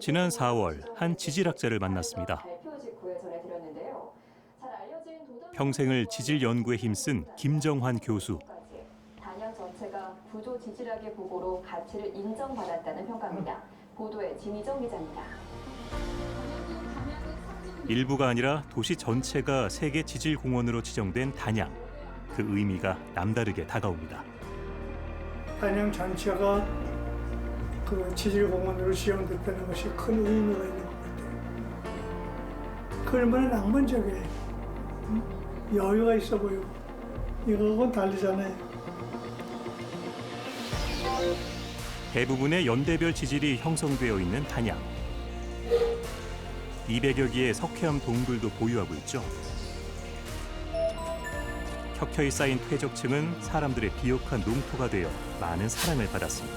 지난 4월 한 지질학자를 만났습니다. 평생을 지질 연구에 힘쓴 김정환 교수. 단양 전체가 구조 지질학의 보고로 가치를 인정받았다는 평가입니다. 보도에 진희정 기자입니다. 일부가 아니라 도시 전체가 세계 지질공원으로 지정된 단양. 그 의미가 남다르게 다가옵니다. 단양 전체가 그 지질공원으로 지정됐다는 것이 큰 의미가 있는 것 같아요. 그 얼마나 낭만적이에요. 여유가 있어 보이고 이거하고는 다르잖아요. 대부분의 연대별 지질이 형성되어 있는 단양. 200여 개의 석회암 동굴도 보유하고 있죠. 켜켜이 쌓인 퇴적층은 사람들의 비옥한 농토가 되어 많은 사랑을 받았습니다.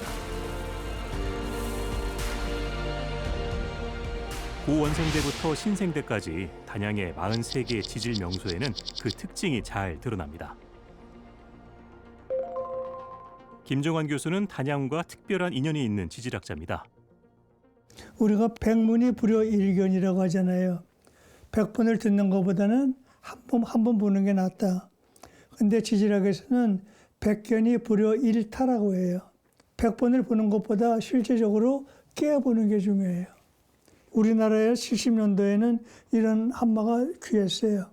고원생대부터 신생대까지 단양의 43개의 지질 명소에는 그 특징이 잘 드러납니다. 김정환 교수는 단양과 특별한 인연이 있는 지질학자입니다. 우리가 백문이 불여일견이라고 하잖아요. 100번을 듣는 것보다는 한 번 보는 게 낫다. 근데 지질학에서는 백견이 불여일타라고 해요. 100번을 보는 것보다 실제적으로 깨어보는 게 중요해요. 우리나라의 70년도에는 이런 한마가 귀했어요.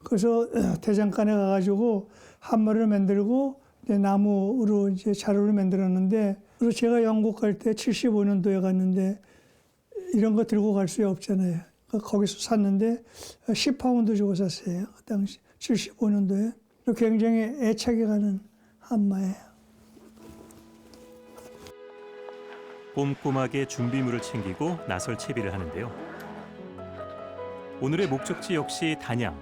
그래서 대장간에 가가지고 한마를 만들고 나무로 이제 자루를 만들었는데, 그리고 제가 영국 갈 때 75년도에 갔는데 이런 거 들고 갈 수 없잖아요. 거기서 샀는데 10파운드 주고 샀어요. 그 당시 75년도에. 굉장히 애착이 가는 한마예요. 꼼꼼하게 준비물을 챙기고 나설 채비를 하는데요. 오늘의 목적지 역시 단양.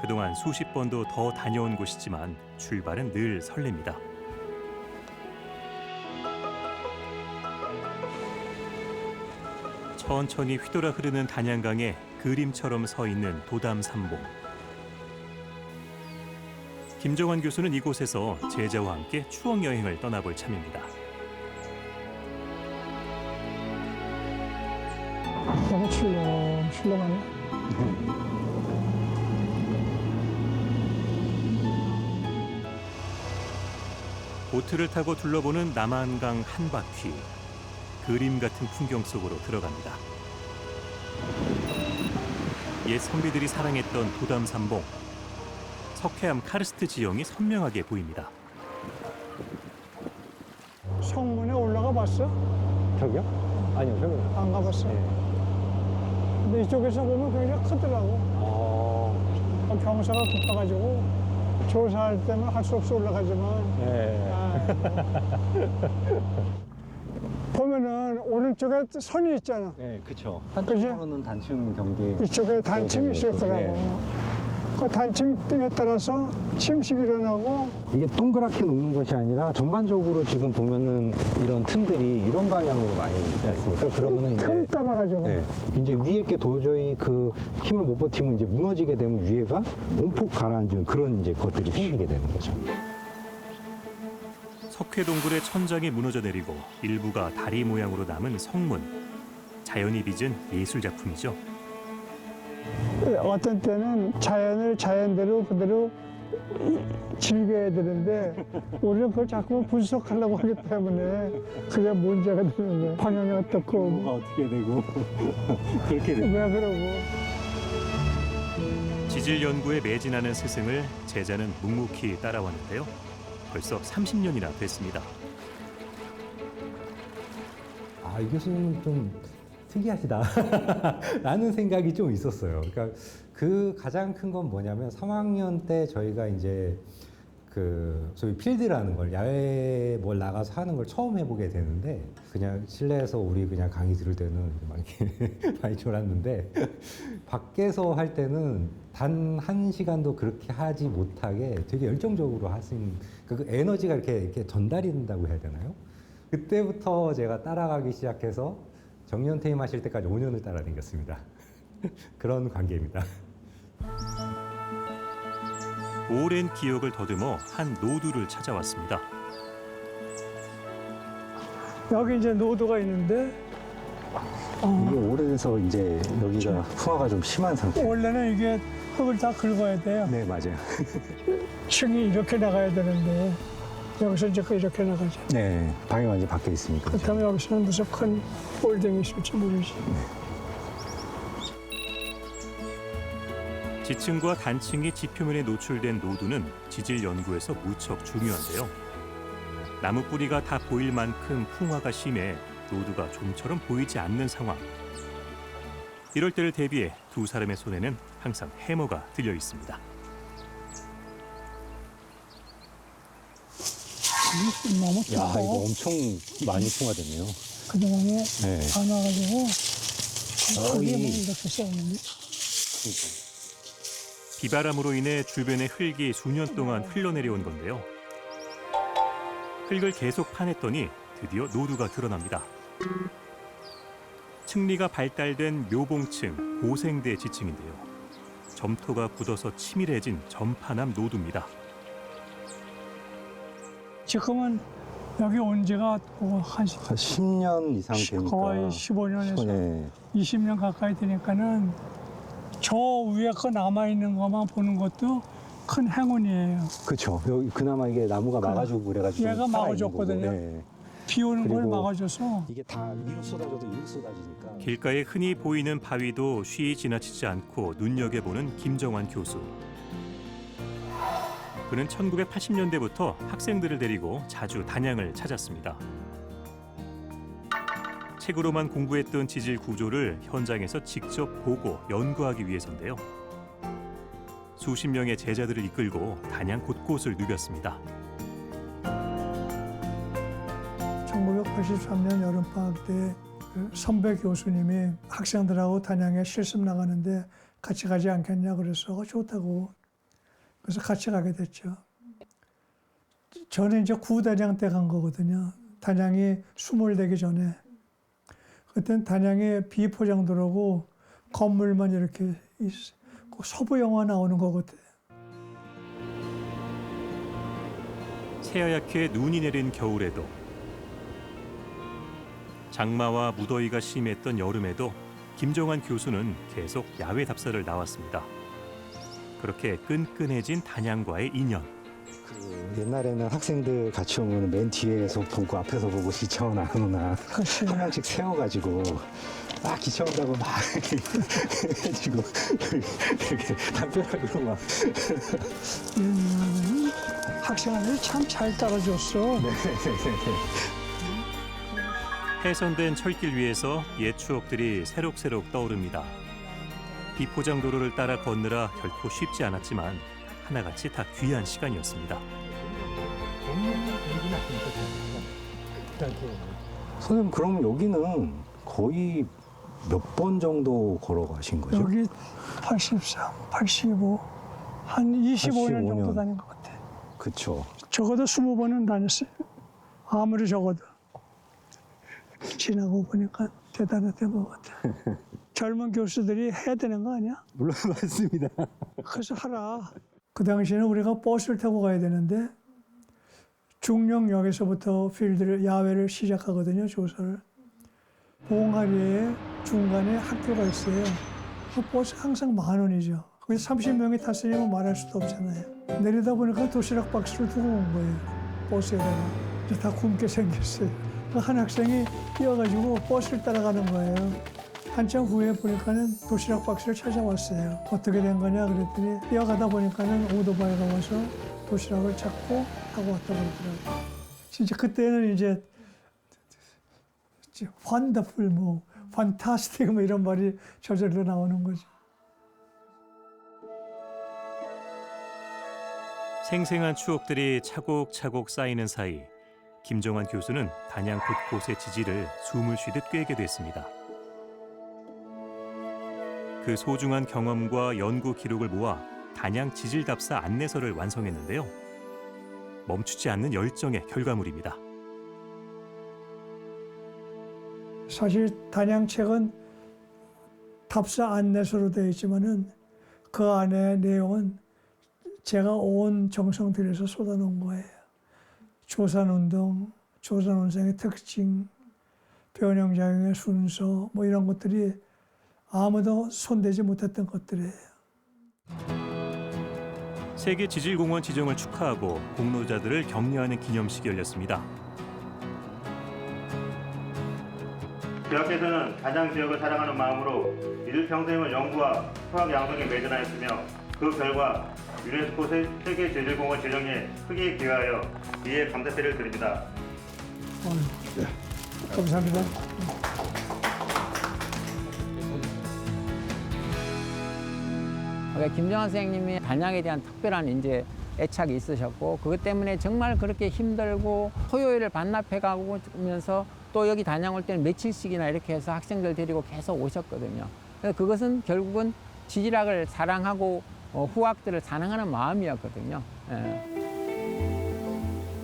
그동안 수십 번도 더 다녀온 곳이지만 출발은 늘 설렙니다. 천천히 휘돌아 흐르는 단양강에 그림처럼 서 있는 도담산봉. 김정환 교수는 이곳에서 제자와 함께 추억 여행을 떠나볼 참입니다. 너무 출렁하네. 보트를 타고 둘러보는 남한강 한 바퀴. 그림 같은 풍경 속으로 들어갑니다. 옛 선비들이 사랑했던 도담산봉. 석회암 카르스트 지형이 선명하게 보입니다. 성문에 올라가 봤어? 저기요? 아니요, 저기요. 안 가봤어. 근데 이쪽에서 보면 굉장히 크더라고. 경사가 깊어가지고 조사할 때는 할 수 없이 올라가지만. 네. 보면은 오른쪽에 선이 있잖아. 네, 그쵸. 그지? 한쪽으로는 단층 경계. 이쪽에 단층이 있을 거라고. 네. 그 단층 등에 따라서 침식이 일어나고. 이게 동그랗게 놓는 것이 아니라 전반적으로 지금 보면은 이런 틈들이 이런 방향으로 많이 있습니다. 그러면은 틈 이제, 따라가지고. 네, 이제 위에 게 도저히 그 힘을 못 버티면 이제 무너지게 되면 위에가 움푹 가라앉은 그런 이제 것들이 생기게 되는 거죠. 석회동굴의 천장이 무너져 내리고 일부가 다리 모양으로 남은 성문. 자연이 빚은 예술 작품이죠. 어떤 때는 자연을 자연대로 그대로 즐겨야 되는데 우리는 그걸 자꾸 분석하려고 하기 때문에 그게 문제가 되는 거예요. 방향이 어떻고 어떻게 되고 그렇게 되고. 왜 그러고. 지질 연구에 매진하는 스승을 제자는 묵묵히 따라왔는데요. 벌써 30년이나 됐습니다. 이 교수님은 좀 특이하시다 라는 생각이 좀 있었어요. 그러니까 그 가장 큰 건 뭐냐면 3학년 때 저희가 이제 그 소위 필드라는 걸 야외에 뭘 나가서 하는 걸 처음 해보게 되는데 그냥 실내에서 우리 그냥 강의 들을 때는 막 이렇게 많이 졸았는데 밖에서 할 때는 단 1시간도 그렇게 하지 못하게 되게 열정적으로 하신 그 에너지가 이렇게 전달이 된다고 해야 되나요? 그때부터 제가 따라가기 시작해서 정년 퇴임하실 때까지 5년을 따라다녔습니다. 그런 관계입니다. 오랜 기억을 더듬어 한 노두를 찾아왔습니다. 여기 이제 노도가 있는데 이게 오래돼서 이제 여기가 풍화가 좀 심한 상태. 원래는 이게 흙을 다 긁어야 돼요. 네, 맞아요. 층이 이렇게 나가야 되는데 여기서 이제 이렇게 나가죠. 네, 방이 완전 밖에 있으니까. 그렇다면 여기서는 무슨 큰 홀딩이 있을지 모르지. 지층과 단층이 지표면에 노출된 노두는 지질 연구에서 무척 중요한데요. 나무 뿌리가 다 보일 만큼 풍화가 심해 노두가 좀처럼 보이지 않는 상황. 이럴 때를 대비해 두 사람의 손에는 항상 해머가 들려 있습니다. 너무 야, 깊어. 이거 엄청 많이 풍화됐네요. 그동안에 네. 안 와가지고 거기에 뭐 이- 이렇게 써있는데. 비바람으로 인해 주변의 흙이 수년 동안 흘러내려온 건데요. 흙을 계속 파냈더니 드디어 노두가 드러납니다. 층리가 발달된 묘봉층, 고생대 지층인데요. 점토가 굳어서 치밀해진 점파남 노두입니다. 지금은 여기 온 지가 뭐 한 한 10년 이상 되니까. 거의 15년에서 네. 20년 가까이 되니까는 저 위에 거 남아있는 것만 보는 것도 큰 행운이에요. 그렇죠. 여기 그나마 이게 나무가 막아주고 그래가지고 얘가 살아있는 막아줬거든요. 거고. 네. 비 오는 걸 그리고 막아줘서 이게 다 위로 쏟아져도 이로 쏟아지니까. 길가에 흔히 보이는 바위도 쉬이 지나치지 않고 눈여겨보는 김정환 교수. 그는 1980년대부터 학생들을 데리고 자주 단양을 찾았습니다. 책으로만 공부했던 지질 구조를 현장에서 직접 보고 연구하기 위해서인데요. 수십 명의 제자들을 이끌고 단양 곳곳을 누볐습니다. 1983년 여름방학 때 그 선배 교수님이 학생들하고 단양에 실습 나가는데 같이 가지 않겠냐 그래서 좋다고 그래서 같이 가게 됐죠. 저는 이제 구단양 때 간 거거든요. 단양이 수몰되기 전에. 그때는 단양에 비포장도로고 건물만 이렇게 그 서부 영화 나오는 것 같아요. 새하얗게 눈이 내린 겨울에도 장마와 무더위가 심했던 여름에도 김정환 교수는 계속 야외 답사를 나왔습니다. 그렇게 끈끈해진 단양과의 인연. 그 옛날에는 학생들 같이 오면 맨 뒤에서 보고 앞에서 보고 기차 오나 안 오나 그렇지. 한 명씩 세워가지고 기차 온다고 막 이렇게 해가지고 이렇게 담벼락으로 막. 학생들이 참 잘 따라줬어. 해선된 철길 위에서 옛 추억들이 새록새록 떠오릅니다. 비포장 도로를 따라 걷느라 결코 쉽지 않았지만 하나같이 다 귀한 시간이었습니다. 선생님 그럼 여기는 거의 몇 번 정도 걸어가신 거죠? 여기 83, 85, 한 25년 정도 85년. 다닌 것 같아. 그쵸. 적어도 20번은 다녔어요. 아무리 적어도. 지나고 보니까 대단했던 것 같아. 젊은 교수들이 해야 되는 거 아니야? 물론 맞습니다. 그래서 하라. 그 당시에는 우리가 버스를 타고 가야 되는데 중령역에서부터 필드를 야외를 시작하거든요. 조사를. 봉하리에 중간에 학교가 있어요. 그 버스 항상 10,000원이죠. 거기서 30명이 탔으니 뭐 말할 수도 없잖아요. 내리다 보니까 도시락 박스를 두고 온 거예요. 버스에다가. 이제 다 굶게 생겼어요. 그 한 학생이 뛰어가지고 버스를 따라가는 거예요. 한참 후에 보니까는 도시락 박스를 찾아왔어요. 어떻게 된 거냐 그랬더니 뛰어가다 보니까는 오토바이가 와서 도시락을 찾고 타고 왔다고 그러더라고요. 진짜 그때는 이제 원더풀 뭐 판타스틱 뭐 이런 말이 저절로 나오는 거죠. 생생한 추억들이 차곡차곡 쌓이는 사이 김정환 교수는 단양 곳곳의 지지를 숨을 쉬듯 꿰게 됐습니다. 그 소중한 경험과 연구 기록을 모아 단양 지질답사 안내서를 완성했는데요. 멈추지 않는 열정의 결과물입니다. 사실 단양책은 답사 안내서로 되어 있지만은 그 안에 내용은 제가 온 정성 들여서 쏟아놓은 거예요. 조산운동, 조선운동의 특징, 변형작용의 순서 뭐 이런 것들이 아무도 손대지 못했던 것들이에요. 세계 지질공원 지정을 축하하고 공로자들을 격려하는 기념식이 열렸습니다. 지역에서는 단양 지역을 사랑하는 마음으로 일평생을 연구와 수학 양성에 매진하였으며 그 결과 유네스코 세계 지질공원 지정에 크게 기여하여 이에 감사패를 드립니다. 감사합니다. 김정환 선생님이 단양에 대한 특별한 이제 애착이 있으셨고 그것 때문에 정말 그렇게 힘들고 토요일을 반납해 가면서 또 여기 단양 올 때는 며칠씩이나 이렇게 해서 학생들 데리고 계속 오셨거든요. 그래서 그것은 결국은 지질학을 사랑하고 후학들을 사랑하는 마음이었거든요.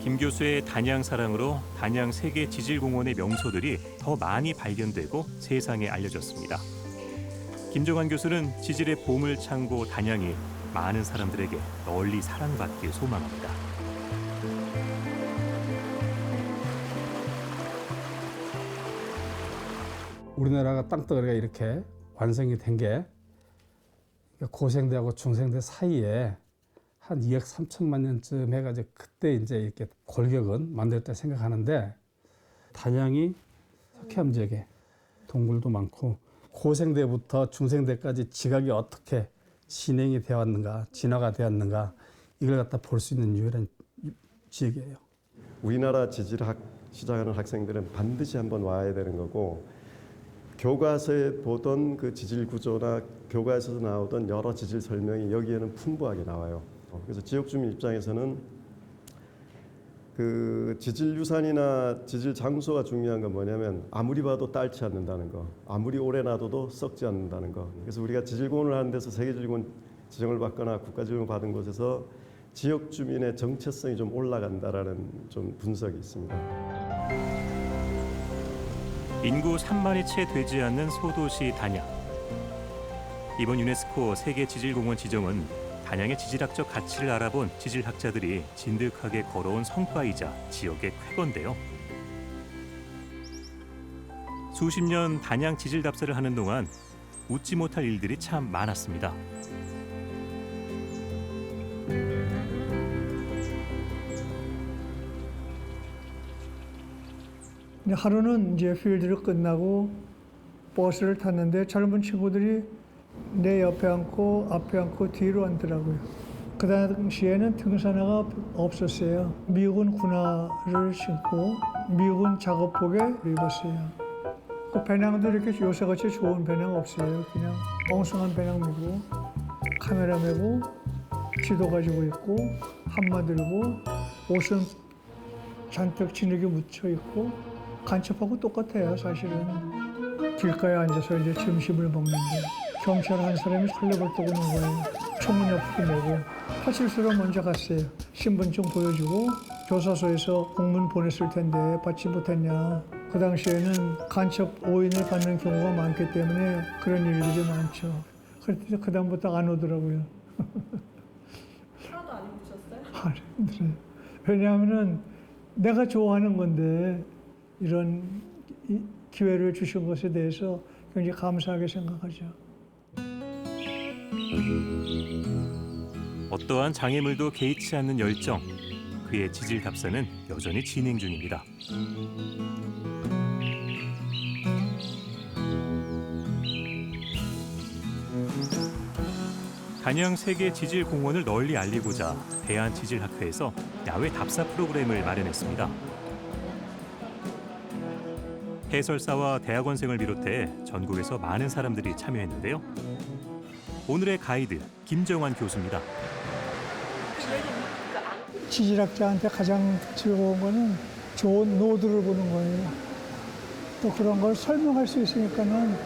김 교수의 단양 사랑으로 단양 세계 지질공원의 명소들이 더 많이 발견되고 세상에 알려졌습니다. 김정환 교수는 지질의 보물 창고 단양이 많은 사람들에게 널리 사랑받길 소망합니다. 우리나라가 땅덩어리가 이렇게 완성이 된 게 고생대하고 중생대 사이에 한 2억 3천만 년쯤 해가지고 그때 이제 이렇게 골격은 만들었다 생각하는데 단양이 석회암 지역에 동굴도 많고 고생대부터 중생대까지 지각이 어떻게 진행이 되어 왔는가, 진화가 되었는가 이걸 갖다 볼 수 있는 유일한 지역이에요. 우리나라 지질학 시작하는 학생들은 반드시 한번 와야 되는 거고 교과서에 보던 그 지질 구조나 교과서에서 나오던 여러 지질 설명이 여기에는 풍부하게 나와요. 그래서 지역 주민 입장에서는 그 지질 유산이나 지질 장소가 중요한 건 뭐냐면 아무리 봐도 딸지 않는다는 거, 아무리 오래 놔둬도 썩지 않는다는 거. 그래서 우리가 지질공원을 하는 데서 세계지질공원 지정을 받거나 국가지정을 받은 곳에서 지역 주민의 정체성이 좀 올라간다라는 좀 분석이 있습니다. 인구 3만이 채 되지 않는 소도시 단양. 이번 유네스코 세계 지질공원 지정은 단양의 지질학적 가치를 알아본 지질학자들이 진득하게 걸어온 성과이자 지역의 쾌거인데요. 수십 년 단양 지질 답사를 하는 동안 웃지 못할 일들이 참 많았습니다. 하루는 이제 필드를 끝나고 버스를 탔는데 젊은 친구들이 내 옆에 앉고 앞에 앉고 뒤로 앉더라고요. 그 당시에는 등산화가 없었어요. 미군 군화를 신고 미군 작업복에 입었어요. 그 배낭도 이렇게 요새같이 좋은 배낭 없어요. 그냥 엉성한 배낭 메고 카메라 메고 지도 가지고 있고 한마 들고 옷은 잔뜩 진흙에 묻혀 있고 간첩하고 똑같아요. 사실은 길가에 앉아서 이제 점심을 먹는데 경찰 한 사람이 설레벌떡 오는 거예요. 총은 옆으로 메고 파출소로 먼저 갔어요. 신분증 보여주고 교사소에서 공문 보냈을 텐데 받지 못했냐. 그 당시에는 간첩 오인을 받는 경우가 많기 때문에 그런 일들이 많죠. 그랬더니 그다음부터 안 오더라고요. 하나도 안 입으셨어요? 안 힘들어요. 왜냐하면 내가 좋아하는 건데 이런 기회를 주신 것에 대해서 굉장히 감사하게 생각하죠. 어떠한 장애물도 개의치 않는 열정, 그의 지질 답사는 여전히 진행 중입니다. 단양 세계 지질 공원을 널리 알리고자 대한지질학회에서 야외 답사 프로그램을 마련했습니다. 해설사와 대학원생을 비롯해 전국에서 많은 사람들이 참여했는데요. 오늘의 가이드 김정환 교수입니다. 지질학자한테 가장 즐거운 거는 좋은 노드를 보는 거예요. 또 그런 걸 설명할 수 있으니까는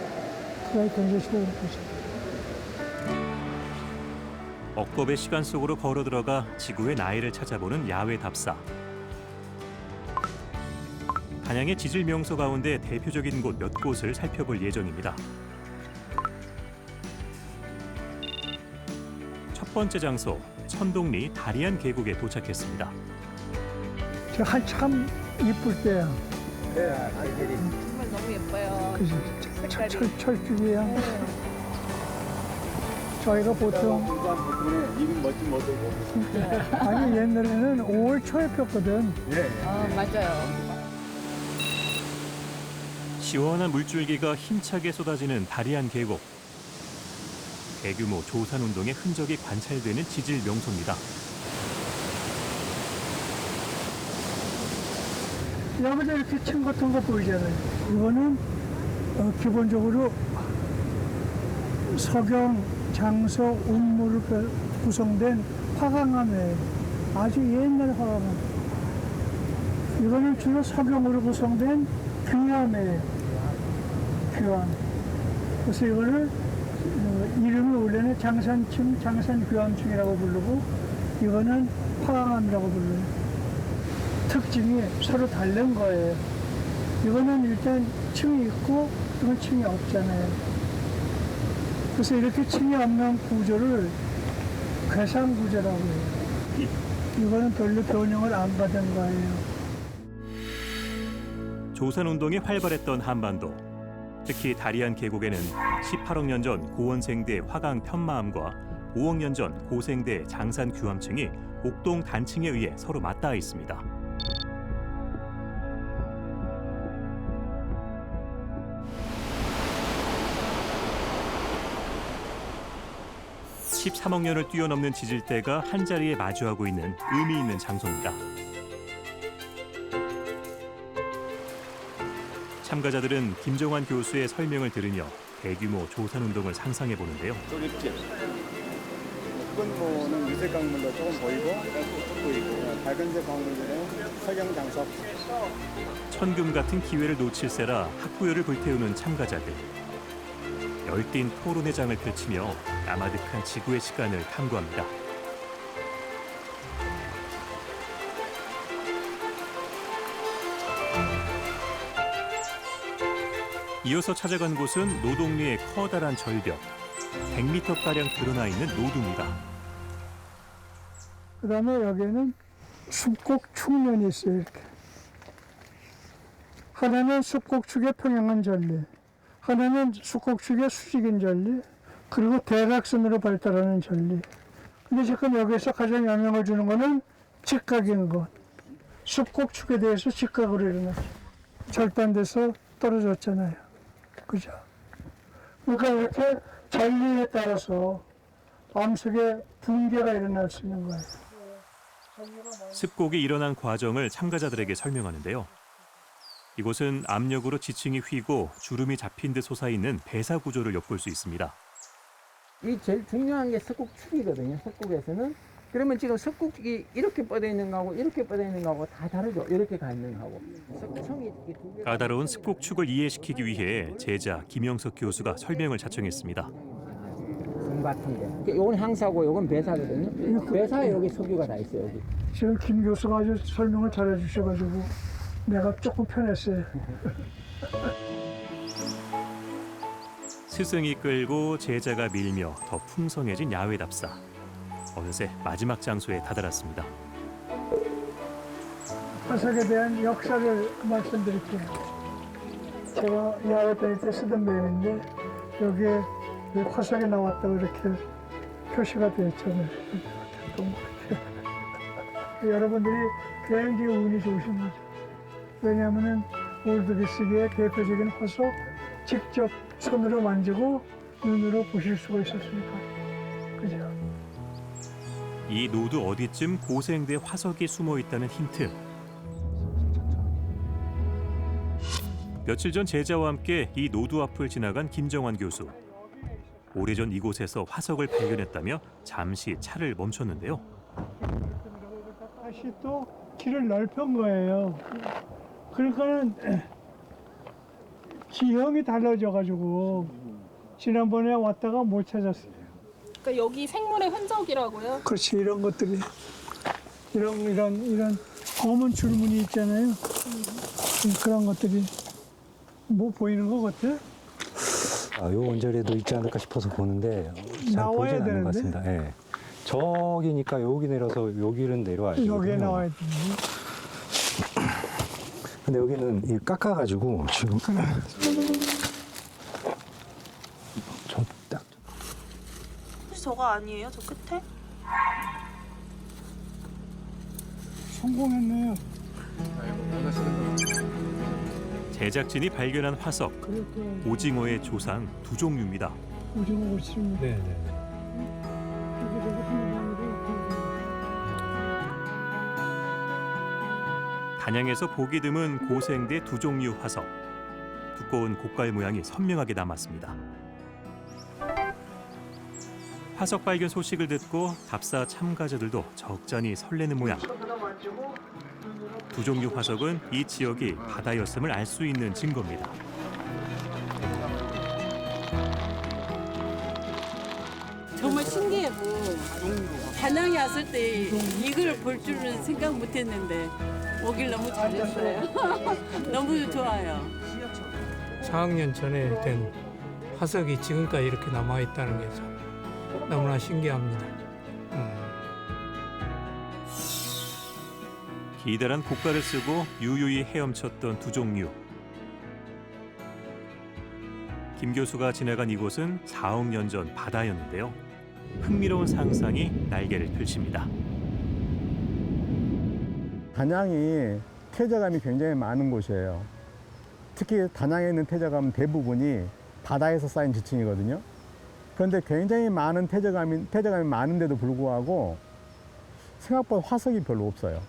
그게 굉장히 좋은 거죠. 억겁의 시간 속으로 걸어 들어가 지구의 나이를 찾아보는 야외 답사. 단양의 지질 명소 가운데 대표적인 곳 몇 곳을 살펴볼 예정입니다. 첫 번째 장소, 천동리 다리안 계곡에 도착했습니다. 한참 이쁠 때야. 너무 예뻐요. 그지? 색깔이. 철쭉이야. 저희가 보통 아니 옛날에는 5월 초에 폈거든. 맞아요. 시원한 물줄기가 힘차게 쏟아지는 다리안 계곡. 대규모 조산운동의 흔적이 관찰되는 지질 명소입니다. 여기서 이렇게 층 같은 거 보이잖아요. 이거는 기본적으로 석영, 장서, 운무로 구성된 화강암이에요. 아주 옛날 화강암. 이거는 주로 석영으로 구성된 귀암이에요. 귀암. 그래서 이거를 이름을 원래는 장산층, 장산귀암층이라고 부르고 이거는 화강암이라고 불러요. 특징이 서로 다른 거예요. 이거는 일단 층이 있고 이건 층이 없잖아요. 그래서 이렇게 층이 없는 구조를 괴상구조라고 해요. 이거는 별로 변형을 안 받은 거예요. 조산운동이 활발했던 한반도. 특히 다리안 계곡에는 18억 년 전 고원생대 화강 편마암과 5억 년 전 고생대 장산 규암층이 옥동 단층에 의해 서로 맞닿아 있습니다. (13억 년을) 뛰어넘는 지질대가 한자리에 마주하고 있는 의미 있는 장소입니다. 참가자들은 김정환 교수의 설명을 들으며 대규모 조산운동을 상상해 보는데요. 쪼립질. 흑은모는 유색 강물로 조금 보이고 밝은색 강물들은 석영장석. 천금 같은 기회를 놓칠세라 학구열을 불태우는 참가자들. 열띤 토론의 장을 펼치며 남아득한 지구의 시간을 탐구합니다. 이어서 찾아간 곳은 노동리의 커다란 절벽, 100m가량 드러나 있는 노두입니다. 그다음에 여기에는 숲곡축면이 있어요. 이렇게. 하나는 숲곡축의 평행한 전리, 하나는 숲곡축의 수직인 전리, 그리고 대각선으로 발달하는 전리. 근데 지금 여기서 가장 영향을 주는 거는 직각인 것. 숲곡축에 대해서 직각으로 일어났죠. 절단돼서 떨어졌잖아요. 그죠? 그러니까 이렇게 전리에 따라서 암석의 붕괴가 일어날 수 있는 거예요. 습곡이 일어난 과정을 참가자들에게 설명하는데요. 이곳은 압력으로 지층이 휘고 주름이 잡힌 듯 솟아있는 배사 구조를 엿볼 수 있습니다. 이 제일 중요한 게 석곡축이거든요. 석곡에서는. 그러면 지금 석곡이 이렇게 뻗어 있는 거하고 이렇게 뻗어 있는 거하고 다 다르죠. 이렇게 가 있는 거하고. 석청이 두 개가 까다로운 습곡축을 이해시키기 위해 제자 김영석 교수가 설명을 자청했습니다. 성 같은 게. 요건 항사고 요건 배사거든요. 배사에 여기 석유가 다 있어요. 여기. 지금 김 교수가 아주 설명을 잘해 주셔가지고 내가 조금 편했어요. 스승이 끌고 제자가 밀며 더 풍성해진 야외 답사. 어느새 마지막 장소에 다다랐습니다. 화석에 대한 역사를 말씀드릴게요. 제가 야외 다닐 때 쓰던 맵인데 여기에 화석에 나왔다고 이렇게 표시가 되어 있잖아요. 여러분들이 굉장히 운이 좋으신 거죠. 왜냐하면 올드비스기의 대표적인 화석 직접 손으로 만지고 눈으로 보실 수가 있었으니까. 그죠? 이 노두 어디쯤 고생대 화석이 숨어 있다는 힌트. 며칠 전 제자와 함께 이 노두 앞을 지나간 김정환 교수. 오래전 이곳에서 화석을 발견했다며 잠시 차를 멈췄는데요. 다시 또 길을 넓힌 거예요. 그러니까는 지형이 달라져가지고 지난번에 왔다가 못 찾았어요. 그러니까 여기 생물의 흔적이라고요? 그렇지, 이런 것들이 이런 검은 줄무늬 있잖아요. 그런 것들이 뭐 보이는 것 같아? 요 언저리에도 있지 않을까 싶어서 보는데 잘 나와야 보진 않는 것 되는데? 같습니다. 예. 저기니까 여기 내려서 여기는 내려와야죠. 여기에 나와야 되는데. 근데 여기는 이 깎아가지고 지금 저딱 혹시 저거 아니에요? 저 끝에? 성공했네요. 제작진이 발견한 화석, 오징어의 조상 두 종류입니다. 오징어 오시면 네네. 단양에서 보기 드문 고생대 두 종류 화석. 두꺼운 고깔 모양이 선명하게 남았습니다. 화석 발견 소식을 듣고 답사 참가자들도 적잖이 설레는 모양. 두 종류 화석은 이 지역이 바다였음을 알 수 있는 증거입니다. 정말 신기하고 단양에 왔을 때 이걸 볼 줄은 생각 못했는데 오길 너무 잘했어요. 너무 좋아요. 4학년 전에 된 화석이 지금까지 이렇게 남아있다는 게 참 너무나 신기합니다. 기다란 고깔을 쓰고 유유히 헤엄쳤던 두 종류. 김 교수가 지나간 이곳은 4억 년 전 바다였는데요. 흥미로운 상상이 날개를 펼칩니다. 단양이 태자감이 굉장히 많은 곳이에요. 특히 단양에 있는 태자감은 대부분이 바다에서 쌓인 지층이거든요. 그런데 굉장히 많은 태자감이 많은데도 불구하고 생각보다 화석이 별로 없어요.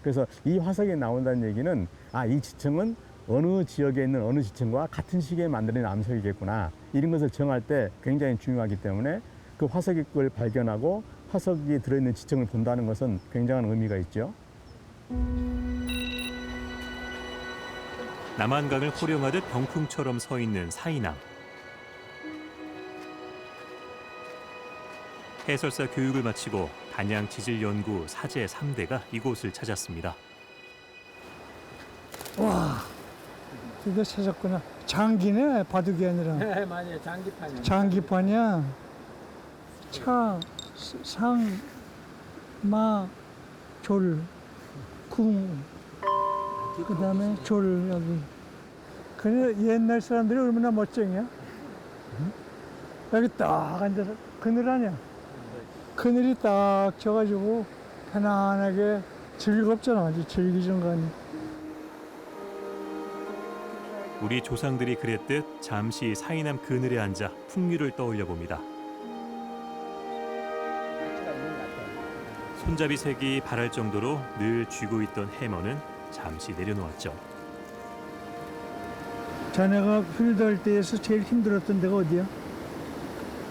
그래서 이 화석이 나온다는 얘기는 이 지층은 어느 지역에 있는 어느 지층과 같은 시기에 만들어진 암석이겠구나. 이런 것을 정할 때 굉장히 중요하기 때문에 그 화석을 발견하고 화석이 들어있는 지층을 본다는 것은 굉장한 의미가 있죠. 남한강을 호령하듯 병풍처럼 서 있는 사이남. 해설사 교육을 마치고 단양 지질연구 사제 3대가 이곳을 찾았습니다. 와, 드디어 찾았구나. 장기네, 바둑이 아니라. 네, 맞아요. 장기판이요. 장기판이야. 차, 상, 마, 졸, 궁. 그 다음에 졸, 여기. 그래, 옛날 사람들이 얼마나 멋쟁이야? 여기 딱 앉아서, 그늘 아니야? 그늘이 딱 져가지고 편안하게 즐겁잖아. 아주 즐기는 거 아니야. 우리 조상들이 그랬듯 잠시 사이남 그늘에 앉아 풍류를 떠올려 봅니다. 손잡이 색이 바랄 정도로 늘 쥐고 있던 해머는 잠시 내려놓았죠. 자네가 필드할 때에서 제일 힘들었던 데가 어디야?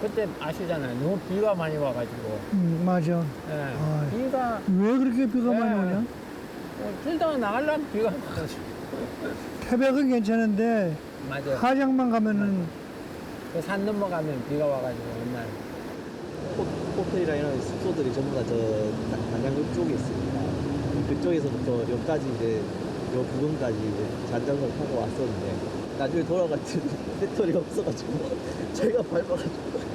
그때 아시잖아요. 너무 비가 많이 와가지고. 맞아. 네. 비가 왜 그렇게 비가 네. 많이 오냐? 필드가 나가려면 비가 태백은 괜찮은데 맞아요. 하장만 가면은 그 산 넘어가면 비가 와가지고 맨날. 호텔이랑 이런 숙소들이 전부 다 저 단양구 쪽에 있습니다. 그쪽에서부터 여기까지 이제 요 부근까지 이제 잔장을 타고 왔었는데 나중에 돌아갈 때 배터리가 없어가지고 제가 밟아가지고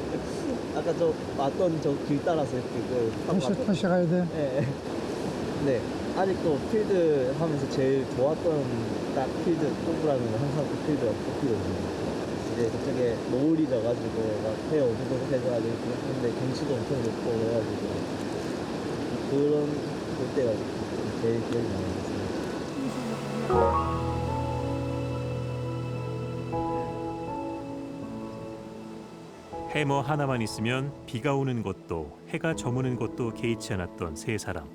아까 저 왔던 저 길 따라서 이렇게 다시 가야 돼. 네. 네. 아직도 필드 하면서 제일 좋았던 딱 필드 동부라는 건 항상 그 필드가 뽑히거든요. 이제 저쪽에 노을이 져가지고 막 해 어두고 해가지고 근데 경치도 엄청 좋고 그래가지고 그런 그때가 제일 기억이 나는 것 같습니다. 해머 하나만 있으면 비가 오는 것도 해가 저무는 것도 개의치 않았던 세 사람.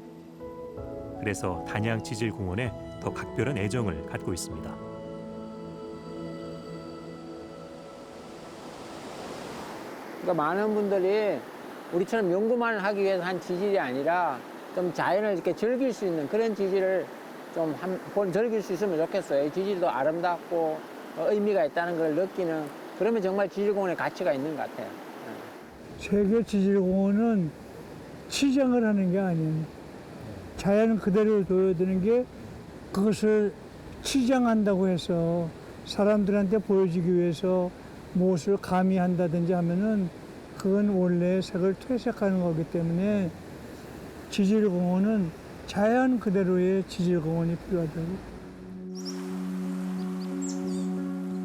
그래서 단양 지질공원에 더 각별한 애정을 갖고 있습니다. 그러니까 많은 분들이 우리처럼 연구만 하기 위해서 한 지질이 아니라 좀 자연을 이렇게 즐길 수 있는 그런 지질을 좀 한번 즐길 수 있으면 좋겠어요. 이 지질도 아름답고 의미가 있다는 걸 느끼는 그러면 정말 지질공원의 가치가 있는 것 같아요. 세계 지질공원은 치장을 하는 게 아니에요. 자연 그대로 보여드리는 게 그것을 치장한다고 해서 사람들한테 보여주기 위해서 무엇을 가미한다든지 하면은 그건 원래 색을 퇴색하는 거기 때문에 지질공원은 자연 그대로의 지질공원이 필요하다고.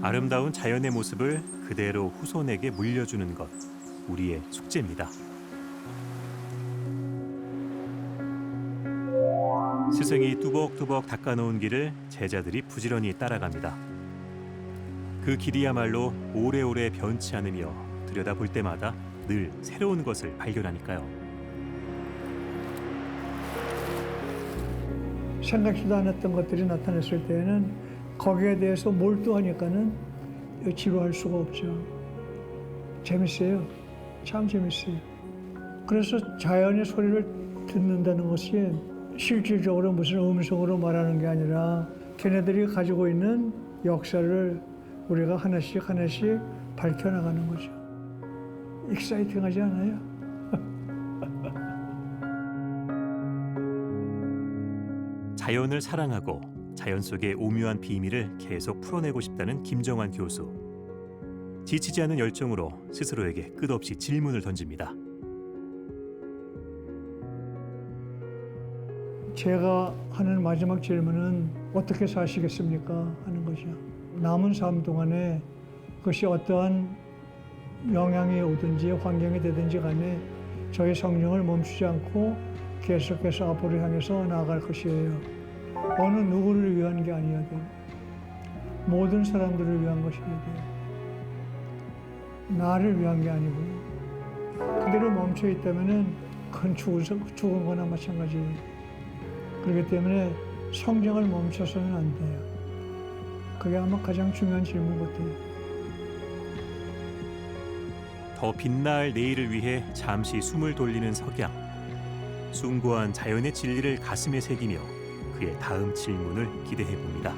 아름다운 자연의 모습을 그대로 후손에게 물려주는 것, 우리의 숙제입니다. 스승이 뚜벅뚜벅 닦아놓은 길을 제자들이 부지런히 따라갑니다. 그 길이야말로 오래오래 변치 않으며 들여다볼 때마다 늘 새로운 것을 발견하니까요. 생각지도 않았던 것들이 나타났을 때는 거기에 대해서 몰두하니까는 지루할 수가 없죠. 재밌어요. 참 재밌어요. 그래서 자연의 소리를 듣는다는 것이 실질적으로 무슨 음성으로 말하는 게 아니라 걔네들이 가지고 있는 역사를 우리가 하나씩 하나씩 밝혀나가는 거죠. 익사이팅하지 않아요? 자연을 사랑하고 자연 속의 오묘한 비밀을 계속 풀어내고 싶다는 김정환 교수. 지치지 않은 열정으로 스스로에게 끝없이 질문을 던집니다. 제가 하는 마지막 질문은 어떻게 사시겠습니까? 하는 거죠. 남은 삶 동안에 그것이 어떠한 영향이 오든지 환경이 되든지 간에 저의 성령을 멈추지 않고 계속해서 앞으로 향해서 나아갈 것이에요. 어느 누구를 위한 게 아니어야 돼요. 모든 사람들을 위한 것이어야 돼요. 나를 위한 게 아니고요. 그대로 멈춰 있다면 그건 죽은 거나 마찬가지예요. 그렇기 때문에 성장을 멈춰서는 안 돼요. 그게 아마 가장 중요한 질문 같아요. 더 빛날 내일을 위해 잠시 숨을 돌리는 석양. 숭고한 자연의 진리를 가슴에 새기며 그의 다음 질문을 기대해 봅니다.